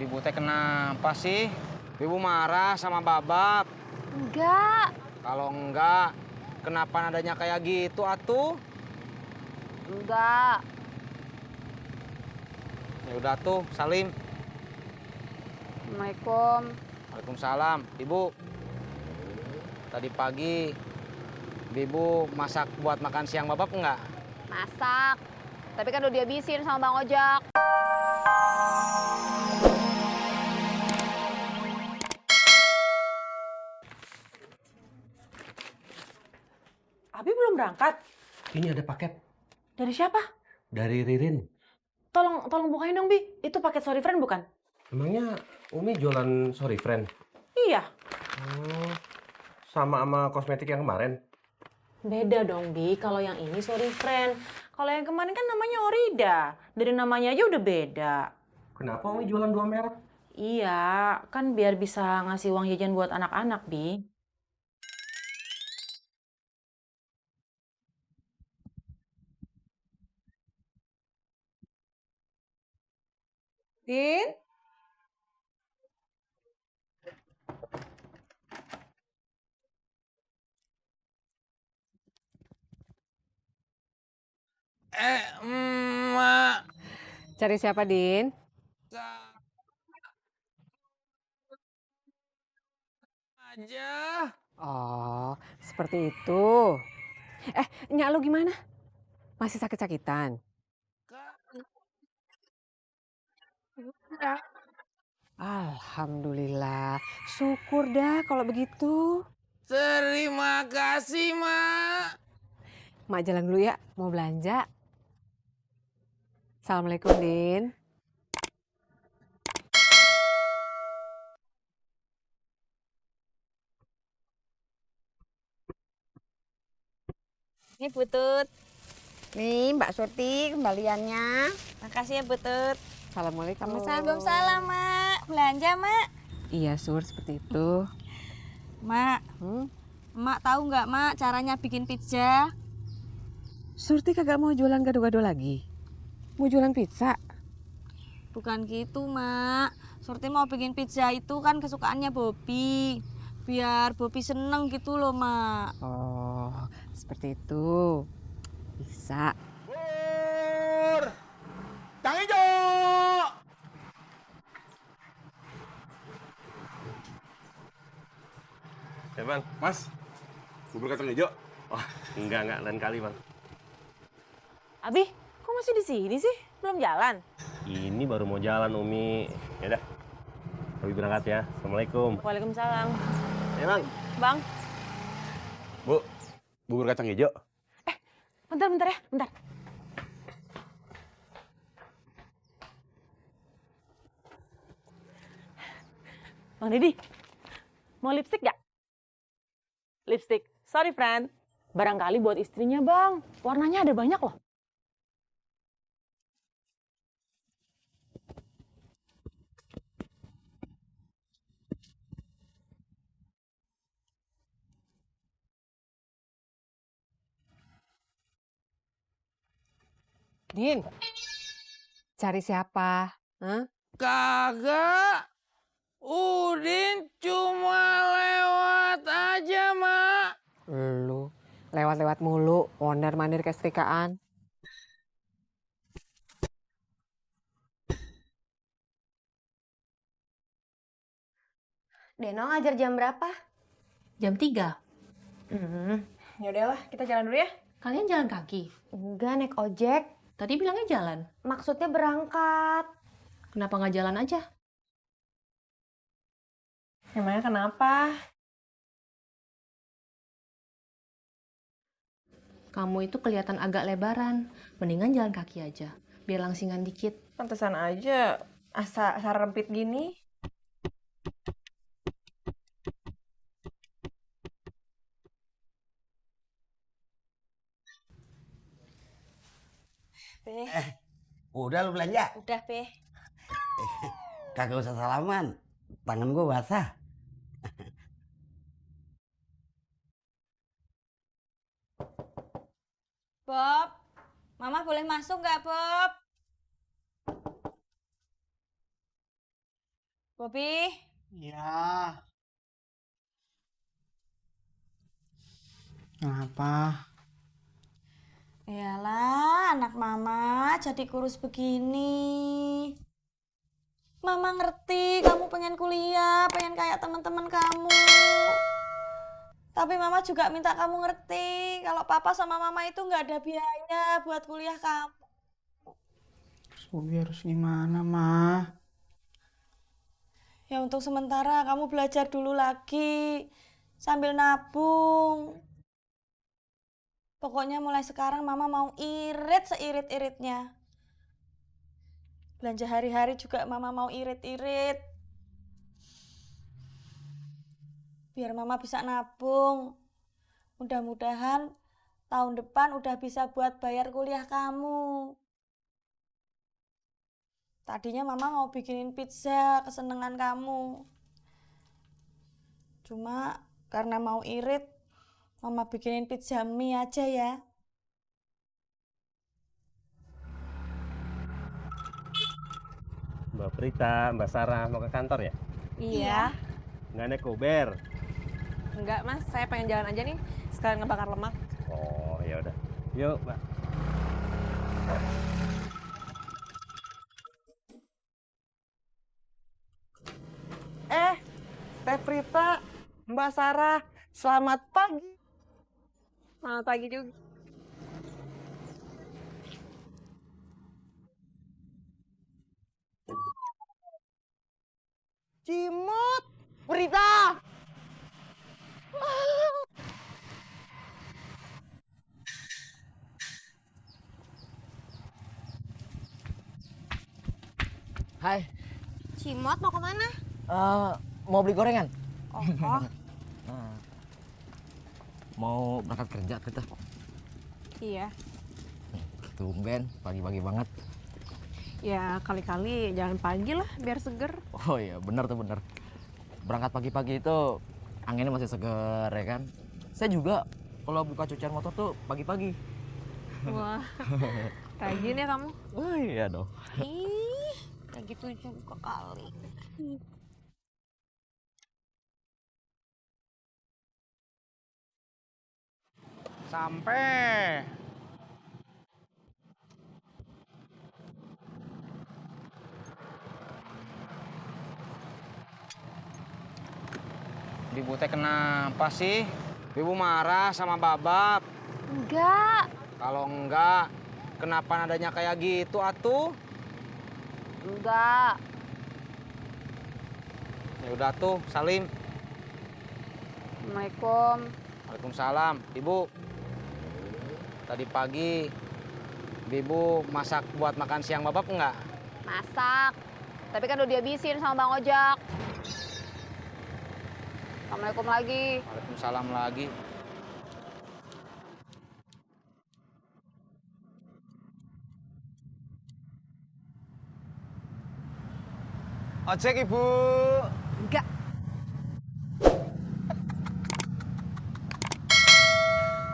Ibu teh kenapa sih? Ibu marah sama Babab? Enggak. Kalau enggak, kenapa nadanya kayak gitu atuh? Enggak. Ya udah tuh, Salim. Assalamualaikum. Waalaikumsalam. Ibu, tadi pagi Ibu masak buat makan siang Babab enggak? Masak. Tapi kan udah dihabisin sama Bang Ojak. Abi belum berangkat. Ini ada paket Dari siapa? dari Ririn. Tolong bukain dong, Bi. Itu paket Sorry Friend bukan? Emangnya Umi jualan Sorry Friend? Iya. Oh, sama kosmetik yang kemarin? Beda dong, Bi. Kalau yang ini Sorry Friend. Kalau yang kemarin kan namanya Orida. Dari namanya aja udah beda. Kenapa Umi jualan dua merek? Iya, kan biar bisa ngasih uang jajan buat anak-anak, Bi. Din? Emak. Cari siapa, Din? Aja. Oh, seperti itu. Nyak lu gimana? Masih sakit-sakitan? Alhamdulillah. Syukur dah kalau begitu. Terima kasih, Mak. Mak jalan dulu ya, mau belanja. Assalamualaikum, Din. Ini Butut. Nih Mbak Surti kembaliannya. Makasih ya Butut. Assalamualaikum. Waalaikumsalam, Mak. Belanja, Mak. Iya, Sur, seperti itu. Mak, Mak tahu nggak, Mak, caranya bikin pizza? Surti kagak mau jualan gado-gado lagi? Mau jualan pizza? Bukan gitu, Mak. Surti mau bikin pizza itu kan kesukaannya Bobby. Biar Bobby seneng gitu loh, Mak. Oh, seperti itu. Bisa. Pur! Kang Ijo! Ya bang, Mas, bubur kacang hijau. oh enggak, lain kali bang. Abi, kok masih di sini sih? Belum jalan? Ini baru mau jalan Umi. Ya udah, Abi berangkat ya. Assalamualaikum. Waalaikumsalam. Ya bang. Bang, Bu, bubur kacang hijau. bentar ya, bentar. Bang Didi, mau lipstick gak? Lipstick, sorry friend. Barangkali buat istrinya bang, warnanya ada banyak loh. Din, cari siapa? Hah? Kagak. Udin cuma lewat aja, Mak. Lu lewat-lewat mulu, mondar-mandir ke setrikaan. Deno ngajar jam berapa? Jam 3. Ya udahlah, kita jalan dulu ya. Kalian jalan kaki. Enggak, naik ojek. Tadi bilangnya jalan. Maksudnya berangkat. Kenapa nggak jalan aja? Emangnya kenapa? Kamu itu kelihatan agak lebaran. Mendingan jalan kaki aja. Biar langsingan dikit. Pantesan aja asa rempit gini. Be, Udah lu belanja? udah, Be. Kagak usah salaman. Tangan gua basah. Bob, Mama boleh masuk nggak, Bob? Bobi, Ya. Kenapa? Yalah, anak mama jadi kurus begini. Mama ngerti kamu pengen kuliah, pengen kayak teman-teman kamu. Tapi mama juga minta kamu ngerti kalau papa sama mama itu nggak ada biaya buat kuliah kamu. Terus Bobi harus gimana, Ma? Ya untuk sementara kamu belajar dulu lagi sambil nabung. Pokoknya mulai sekarang mama mau irit seirit-iritnya. Belanja hari-hari juga mama mau irit-irit. Biar mama bisa nabung. Mudah-mudahan tahun depan udah bisa buat bayar kuliah kamu. Tadinya mama mau bikinin pizza kesenangan kamu. Cuma karena mau irit, mama bikinin pizza mie aja ya. Mbak Prita, Mbak Sarah mau ke kantor ya? Iya. Nggak naik Uber? Enggak, Mas. Saya pengen jalan aja nih. Sekalian ngebakar lemak. Oh, ya udah. Yuk, Mbak. Teh Prita, Mbak Sarah, selamat pagi. Selamat pagi juga. Cimot, Prita. Hai, Cimot mau kemana? mau beli gorengan? Oh, Mau berangkat kerja kita? Iya. Tumben, pagi-pagi banget. Ya kali-kali jangan pagi lah biar seger. Oh iya, bener tuh bener. Berangkat pagi-pagi itu anginnya masih seger ya kan. Saya juga kalau buka cucian motor tuh pagi-pagi. Wah, rajin ya kamu. Oh iya dong. ih, kayak gitu juga kali. Sampai. Ibu teh kenapa sih? Ibu marah sama Babab. Enggak. Kalau enggak, kenapa nadanya kayak gitu atuh? Enggak. Ya udah tuh, Salim. Assalamualaikum. Waalaikumsalam. Ibu, tadi pagi Ibu masak buat makan siang Babab enggak? Masak. Tapi kan udah dihabisin sama Bang Ojak. Assalamualaikum lagi. Waalaikumsalam lagi. Ojek, Ibu. Enggak.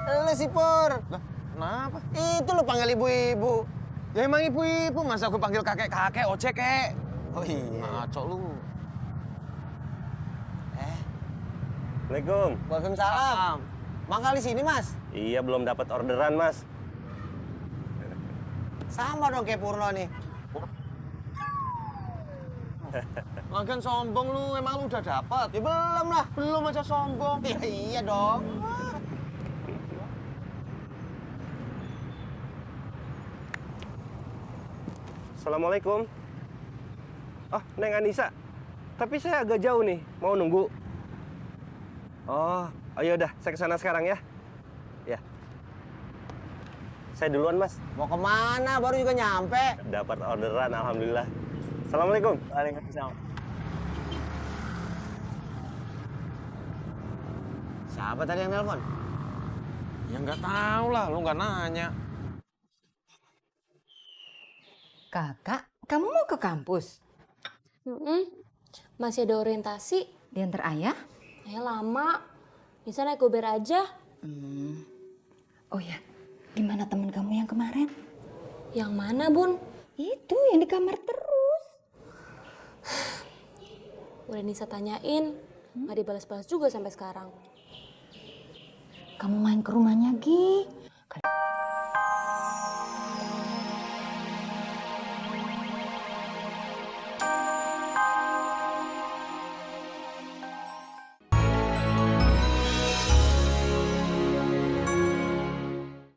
Lu si Pur. Lah, kenapa? Itu lo panggil ibu-ibu. Ya emang ibu-ibu, masa gue panggil kakek-kakek, ojek, kek. Oh iya. Ngaco lu. Assalamualaikum. Waalaikumsalam. Mangkal di sini, Mas? Iya, belum dapat orderan, Mas. Sama dong kayak Purno nih. Lagian sombong lu, emang lu udah dapat? Ya belum lah, belum aja sombong. Ya iya dong. Assalamualaikum. Oh, Neng Anissa. Tapi saya agak jauh nih, mau nunggu. Oh, ayo udah, saya kesana sekarang ya. Ya. Saya duluan, Mas. Mau kemana? Baru juga nyampe. Dapat orderan, alhamdulillah. Assalamualaikum. Waalaikumsalam. Siapa tadi yang nelpon? Ya nggak tahu lah, lu nggak nanya. Kakak, kamu mau ke kampus? Masih ada orientasi. Diantar ayah? Ayah lama. Bisa naik Uber aja. Oh ya, gimana temen kamu yang kemarin? Yang mana, Bun? Itu yang di kamar terus. Udah Nisa tanyain, nggak dibalas-balas juga sampai sekarang. Kamu main ke rumahnya, Gi.